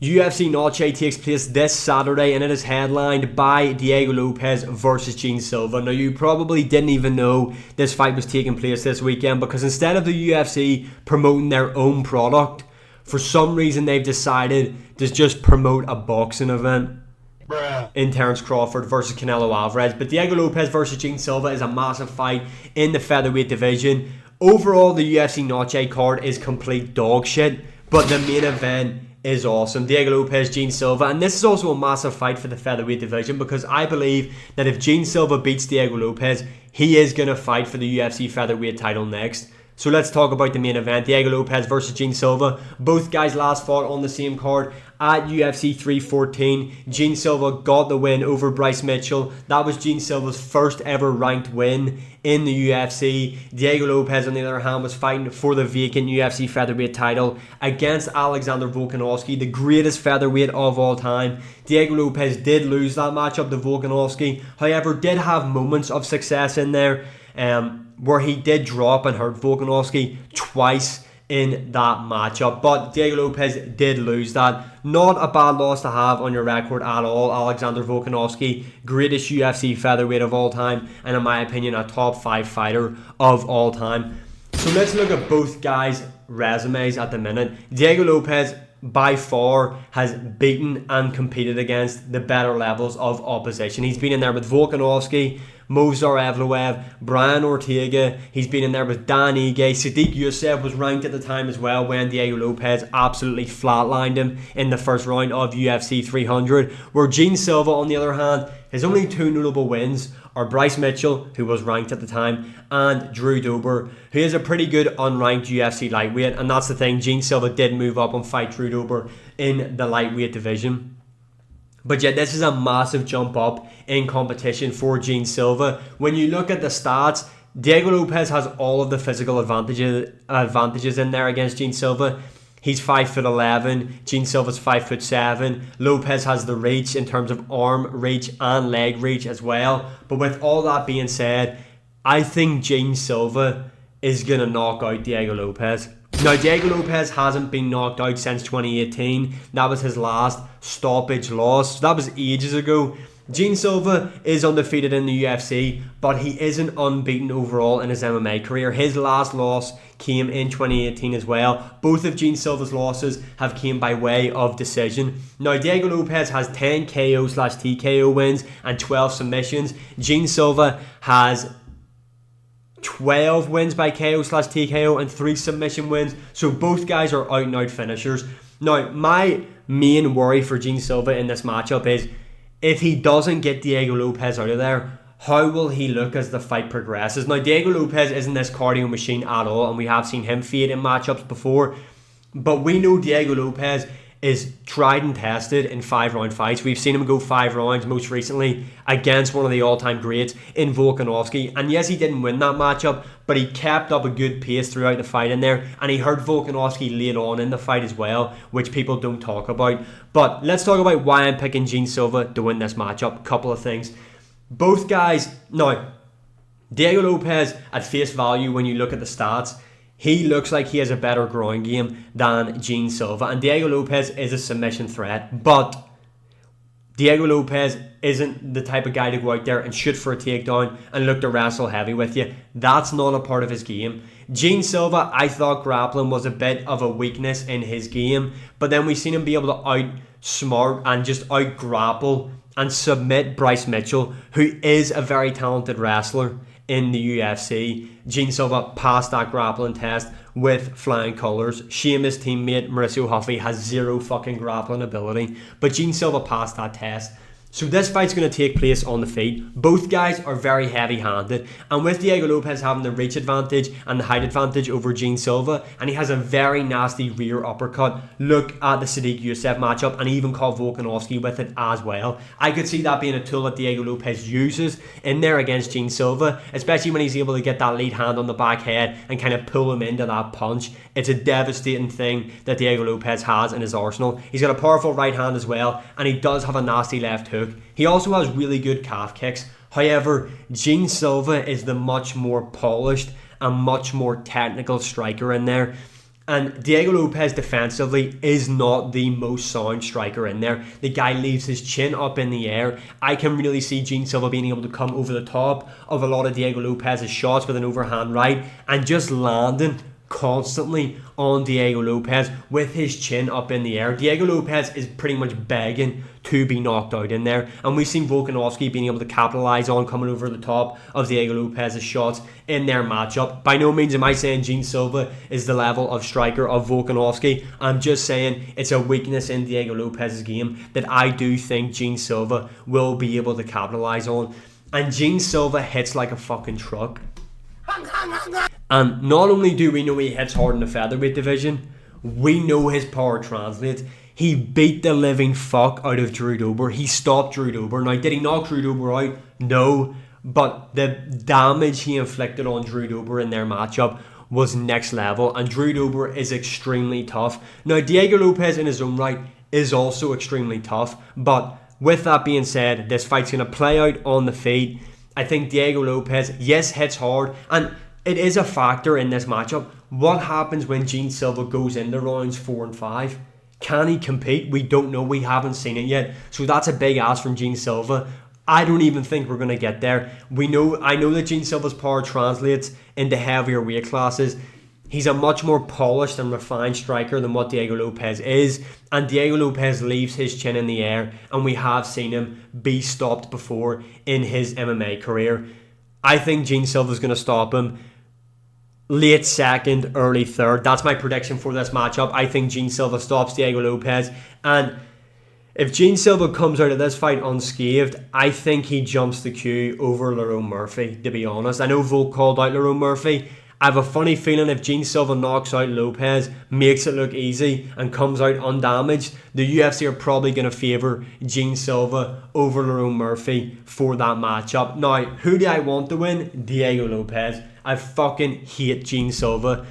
UFC Noche takes place this Saturday and it is headlined by Diego Lopes versus Gene Silva. Now, you probably didn't even know this fight was taking place this weekend because instead of the UFC promoting their own product, for some reason they've decided to just promote a boxing event in Terence Crawford versus Canelo Alvarez. But Diego Lopes versus Gene Silva is a massive fight in the featherweight division. Overall, the UFC Noche card is complete dog shit, but the main event is awesome. Diego Lopes, Gene Silva, and this is also a massive fight for the featherweight division because I believe that if Gene Silva beats Diego Lopes, he is going to fight for the UFC featherweight title next. So let's talk about the main event, Diego Lopes versus Gene Silva. Both guys last fought on the same card at UFC 314. Gene Silva got the win over Bryce Mitchell. That was Gene Silva's first ever ranked win in the UFC. Diego Lopes, on the other hand, was fighting for the vacant UFC featherweight title against Alexander Volkanovski, the greatest featherweight of all time. Diego Lopes did lose that matchup to Volkanovski, however, did have moments of success in there, where he did drop and hurt Volkanovski twice in that matchup. But Diego Lopes did lose that. Not a bad loss to have on your record at all. Alexander Volkanovski, greatest UFC featherweight of all time, and in my opinion, a top 5 fighter of all time. So let's look at both guys' resumes at the minute. Diego Lopes by far has beaten and competed against the better levels of opposition. He's been in there with Volkanovski, Movsar Evloev, Brian Ortega. He's been in there with Dan Ige. Sadiq Youssef was ranked at the time as well when Diego Lopes absolutely flatlined him in the first round of UFC 300. Where Gene Silva, on the other hand, his only two notable wins are Bryce Mitchell, who was ranked at the time, and Drew Dober, who is a pretty good unranked UFC lightweight. And that's the thing, Gene Silva did move up and fight Drew Dober in the lightweight division. But yet this is a massive jump up in competition for Gene Silva. When you look at the stats, Diego Lopes has all of the physical advantages in there against Gene Silva. He's 5'11", Gene Silva's 5'7". Lopes has the reach in terms of arm reach and leg reach as well. But with all that being said, I think Gene Silva is going to knock out Diego Lopes. Now, Diego Lopes hasn't been knocked out since 2018. That was his last stoppage loss. That was ages ago. Gene Silva is undefeated in the UFC, but he isn't unbeaten overall in his MMA career. His last loss came in 2018 as well. Both of Gene Silva's losses have came by way of decision. Now, Diego Lopes has 10 KO/TKO wins and 12 submissions. Gene Silva has 12 wins by KO/TKO and 3 submission wins. So both guys are out and out finishers. Now, my main worry for Gene Silva in this matchup is if he doesn't get Diego Lopes out of there, how will he look as the fight progresses? Now, Diego Lopes isn't this cardio machine at all, and we have seen him fade in matchups before. But we know Diego Lopes is tried and tested in 5-round fights. We've seen him go 5 rounds most recently against one of the all-time greats in Volkanovski. And yes, he didn't win that matchup, but he kept up a good pace throughout the fight in there. And he hurt Volkanovski late on in the fight as well, which people don't talk about. But let's talk about why I'm picking Gene Silva to win this matchup. A couple of things. Both guys, now, Diego Lopes at face value, when you look at the stats, he looks like he has a better ground game than Gene Silva. And Diego Lopes is a submission threat. But Diego Lopes isn't the type of guy to go out there and shoot for a takedown and look to wrestle heavy with you. That's not a part of his game. Gene Silva, I thought grappling was a bit of a weakness in his game. But then we've seen him be able to outsmart and just out-grapple and submit Bryce Mitchell, who is a very talented wrestler in the UFC. Gene Silva passed that grappling test with flying colours. Sheamus' teammate Mauricio Huffy has zero fucking grappling ability, but Gene Silva passed that test. So this fight's going to take place on the feet. Both guys are very heavy-handed, and with Diego Lopes having the reach advantage and the height advantage over Gene Silva, and he has a very nasty rear uppercut. Look at the Sadiq Youssef matchup, and he even caught Volkanovski with it as well. I could see that being a tool that Diego Lopes uses in there against Gene Silva, especially when he's able to get that lead hand on the back head and kind of pull him into that punch. It's a devastating thing that Diego Lopes has in his arsenal. He's got a powerful right hand as well, and he does have a nasty left hook. He also has really good calf kicks. However, Gene Silva is the much more polished and much more technical striker in there. And Diego Lopes defensively is not the most sound striker in there. The guy leaves his chin up in the air. I can really see Gene Silva being able to come over the top of a lot of Diego Lopes' shots with an overhand right and just landing constantly on Diego Lopes with his chin up in the air. Diego Lopes is pretty much begging to be knocked out in there, and we've seen Volkanovski being able to capitalize on coming over the top of Diego Lopes' shots in their matchup. By no means am I saying Gene Silva is the level of striker of Volkanovski. I'm just saying it's a weakness in Diego Lopes' game that I do think Gene Silva will be able to capitalize on. And Gene Silva hits like a fucking truck. And not only do we know he hits hard in the featherweight division, we know his power translates. He beat the living fuck out of Drew Dober. He stopped Drew Dober. Now, did he knock Drew Dober out? No. But the damage he inflicted on Drew Dober in their matchup was next level. And Drew Dober is extremely tough. Now, Diego Lopes in his own right is also extremely tough. But with that being said, this fight's going to play out on the feet. I think Diego Lopes, yes, hits hard. And it is a factor in this matchup. What happens when Gene Silva goes into rounds 4 and 5? Can he compete? We don't know. We haven't seen it yet. So that's a big ask from Gene Silva. I don't even think we're going to get there. I know that Gene Silva's power translates into heavier weight classes. He's a much more polished and refined striker than what Diego Lopes is. And Diego Lopes leaves his chin in the air. And we have seen him be stopped before in his MMA career. I think Gene Silva's going to stop him late second, early third. That's my prediction for this matchup. I think Gene Silva stops Diego Lopes. And if Gene Silva comes out of this fight unscathed, I think he jumps the queue over Lerone Murphy, to be honest. I know Volk called out Lerone Murphy. I have a funny feeling if Gene Silva knocks out Lopes, makes it look easy, and comes out undamaged, the UFC are probably going to favour Gene Silva over Lerone Murphy for that matchup. Now, who do I want to win? Diego Lopes. I fucking hate Gene Silva.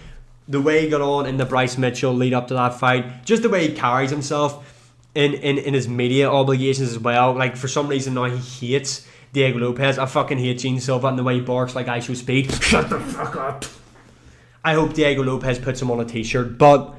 The way he got on in the Bryce Mitchell lead up to that fight, just the way he carries himself in his media obligations as well. Like, for some reason now he hates Diego Lopes. I fucking hate Gene Silva and the way he barks like I show speed. Shut the fuck up. I hope Diego Lopes puts him on a t-shirt, but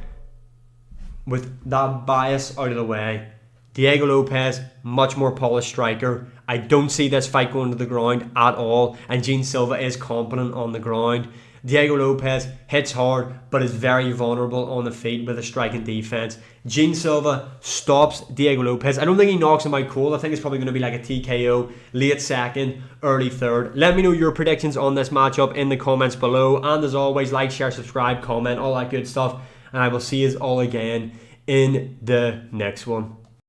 with that bias out of the way, Diego Lopes, much more polished striker. I don't see this fight going to the ground at all, and Gene Silva is competent on the ground. Diego Lopes hits hard, but is very vulnerable on the feet with a striking defense. Gene Silva stops Diego Lopes. I don't think he knocks him out cold. I think it's probably going to be like a TKO, late second, early third. Let me know your predictions on this matchup in the comments below. And as always, like, share, subscribe, comment, all that good stuff. And I will see you all again in the next one.